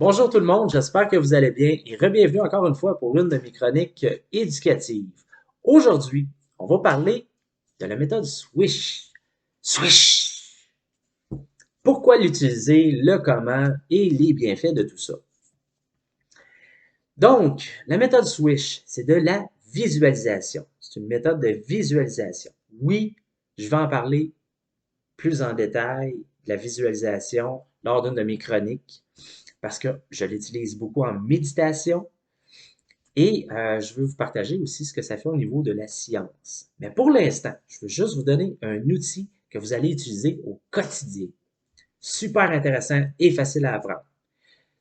Bonjour tout le monde, j'espère que vous allez bien et re-bienvenue encore une fois pour une de mes chroniques éducatives. Aujourd'hui, on va parler de la méthode Swish. Swish! Pourquoi l'utiliser, le comment et les bienfaits de tout ça. Donc, la méthode Swish, c'est de la visualisation. C'est une méthode de visualisation. Oui, je vais en parler plus en détail de la visualisation lors d'une de mes chroniques parce que je l'utilise beaucoup en méditation et je veux vous partager aussi ce que ça fait au niveau de la science. Mais pour l'instant, je veux juste vous donner un outil que vous allez utiliser au quotidien. Super intéressant et facile à apprendre.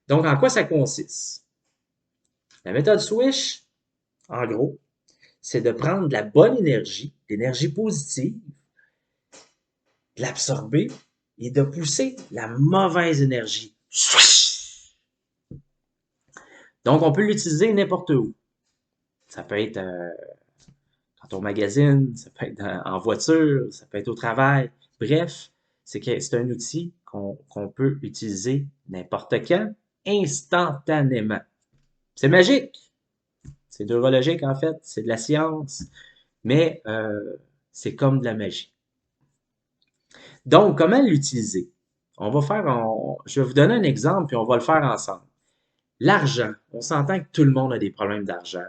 Donc, en quoi ça consiste? La méthode Swish, en gros, c'est de prendre de la bonne énergie, l'énergie positive, de l'absorber et de pousser la mauvaise énergie. Swish! Donc, on peut l'utiliser n'importe où. Ça peut être quand on magasine, ça peut être en voiture, ça peut être au travail. Bref, c'est un outil qu'on peut utiliser n'importe quand, instantanément. C'est magique. C'est neurologique, en fait. C'est de la science. Mais c'est comme de la magie. Donc, comment l'utiliser? Je vais vous donner un exemple, puis on va le faire ensemble. L'argent. On s'entend que tout le monde a des problèmes d'argent.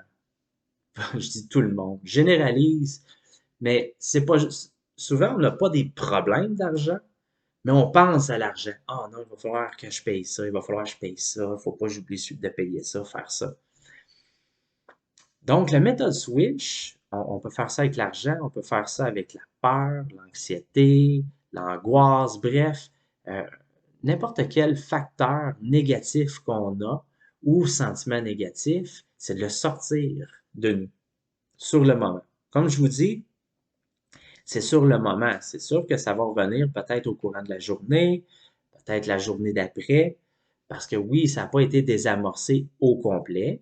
Je dis tout le monde. Généralise. Mais c'est pas juste. Souvent, on n'a pas des problèmes d'argent, mais on pense à l'argent. Ah non, il va falloir que je paye ça, il va falloir que je paye ça, il ne faut pas que j'oublie de payer ça, faire ça. Donc, la méthode Switch, on peut faire ça avec l'argent, on peut faire ça avec la peur, l'anxiété, l'angoisse, bref, euh, n'importe quel facteur négatif qu'on a ou sentiment négatif, c'est de le sortir de nous sur le moment. Comme je vous dis, c'est sur le moment. C'est sûr que ça va revenir peut-être au courant de la journée, peut-être la journée d'après, parce que oui, ça n'a pas été désamorcé au complet,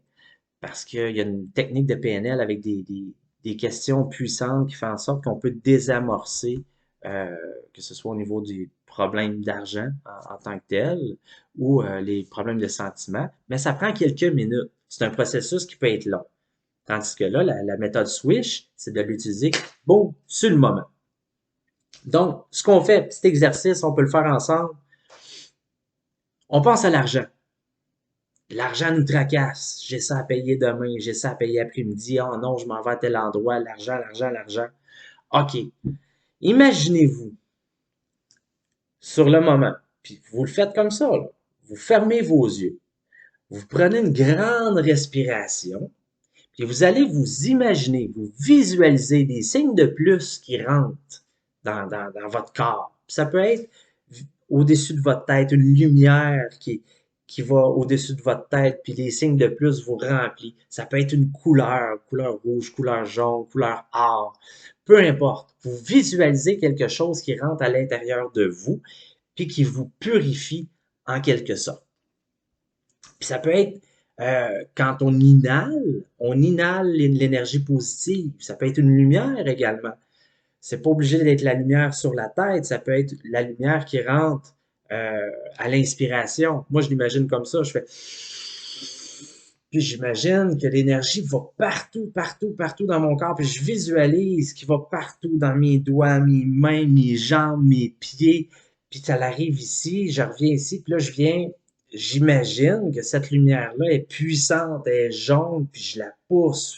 parce qu'il y a une technique de PNL avec des questions puissantes qui font en sorte qu'on peut désamorcer, que ce soit au niveau des problèmes d'argent en tant que tel ou les problèmes de sentiments, mais ça prend quelques minutes. C'est un processus qui peut être long. Tandis que là, la méthode Swish, c'est de l'utiliser, bon, sur le moment. Donc, ce qu'on fait, petit exercice, on peut le faire ensemble. On pense à l'argent. L'argent nous tracasse. J'ai ça à payer demain, j'ai ça à payer après-midi. Oh non, je m'en vais à tel endroit. L'argent, l'argent, l'argent. OK. Imaginez-vous sur le moment, puis vous le faites comme ça, là. Vous fermez vos yeux. Vous prenez une grande respiration, puis vous allez vous imaginer, vous visualiser des signes de plus qui rentrent dans votre corps. Puis ça peut être au-dessus de votre tête, une lumière qui va au-dessus de votre tête, puis les signes de plus vous remplissent. Ça peut être une couleur, couleur rouge, couleur jaune, couleur or. Peu importe. Vous visualisez quelque chose qui rentre à l'intérieur de vous, puis qui vous purifie en quelque sorte. Puis ça peut être quand on inhale l'énergie positive. Ça peut être une lumière également. C'est pas obligé d'être la lumière sur la tête, ça peut être la lumière qui rentre à l'inspiration. Moi, je l'imagine comme ça, je fais... Puis j'imagine que l'énergie va partout, partout, partout dans mon corps, puis je visualise qu'il va partout dans mes doigts, mes mains, mes jambes, mes pieds, puis ça arrive ici, je reviens ici, puis là, j'imagine que cette lumière-là est puissante, elle est jaune, puis je la pousse.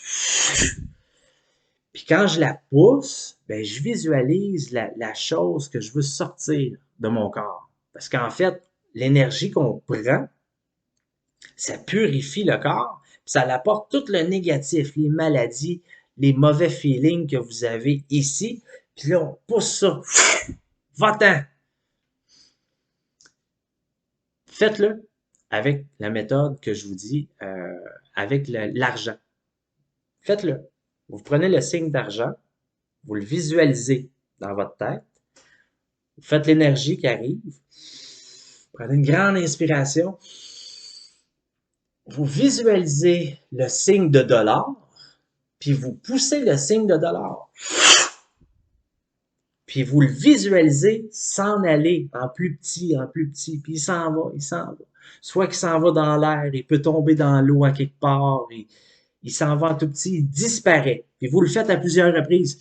Puis quand je la pousse, ben, je visualise la chose que je veux sortir de mon corps. Parce qu'en fait, l'énergie qu'on prend, ça purifie le corps, puis ça apporte tout le négatif, les maladies, les mauvais feelings que vous avez ici. Puis là, on pousse ça. Va-t'en! Faites-le avec la méthode que je vous dis, avec l'argent. Faites-le. Vous prenez le signe d'argent, vous le visualisez dans votre tête, vous faites l'énergie qui arrive, prenez une grande inspiration, vous visualisez le signe de dollar, puis vous poussez le signe de dollar, puis vous le visualisez s'en aller en plus petit, puis il s'en va, il s'en va. soit qu'il s'en va dans l'air, il peut tomber dans l'eau à quelque part, il s'en va en tout petit, il disparaît. Puis vous le faites à plusieurs reprises.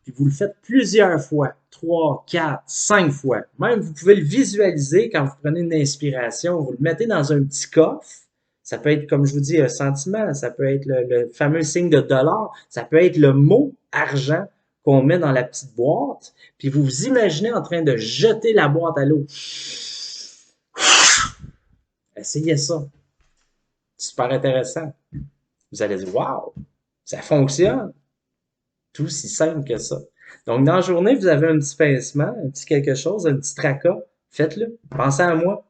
Puis vous le faites plusieurs fois, 3, 4, 5 fois. Même vous pouvez le visualiser quand vous prenez une inspiration, vous le mettez dans un petit coffre. Ça peut être, comme je vous dis, un sentiment, ça peut être le fameux signe de dollar, ça peut être le mot argent qu'on met dans la petite boîte, puis vous vous imaginez en train de jeter la boîte à l'eau. Essayez ça. Super intéressant. Vous allez dire, waouh, ça fonctionne. Tout aussi simple que ça. Donc, dans la journée, vous avez un petit pincement, un petit quelque chose, un petit tracas. Faites-le. Pensez à moi.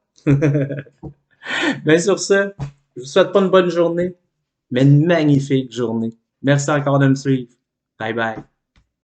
Bien sur ce, je vous souhaite pas une bonne journée, mais une magnifique journée. Merci encore de me suivre. Bye bye.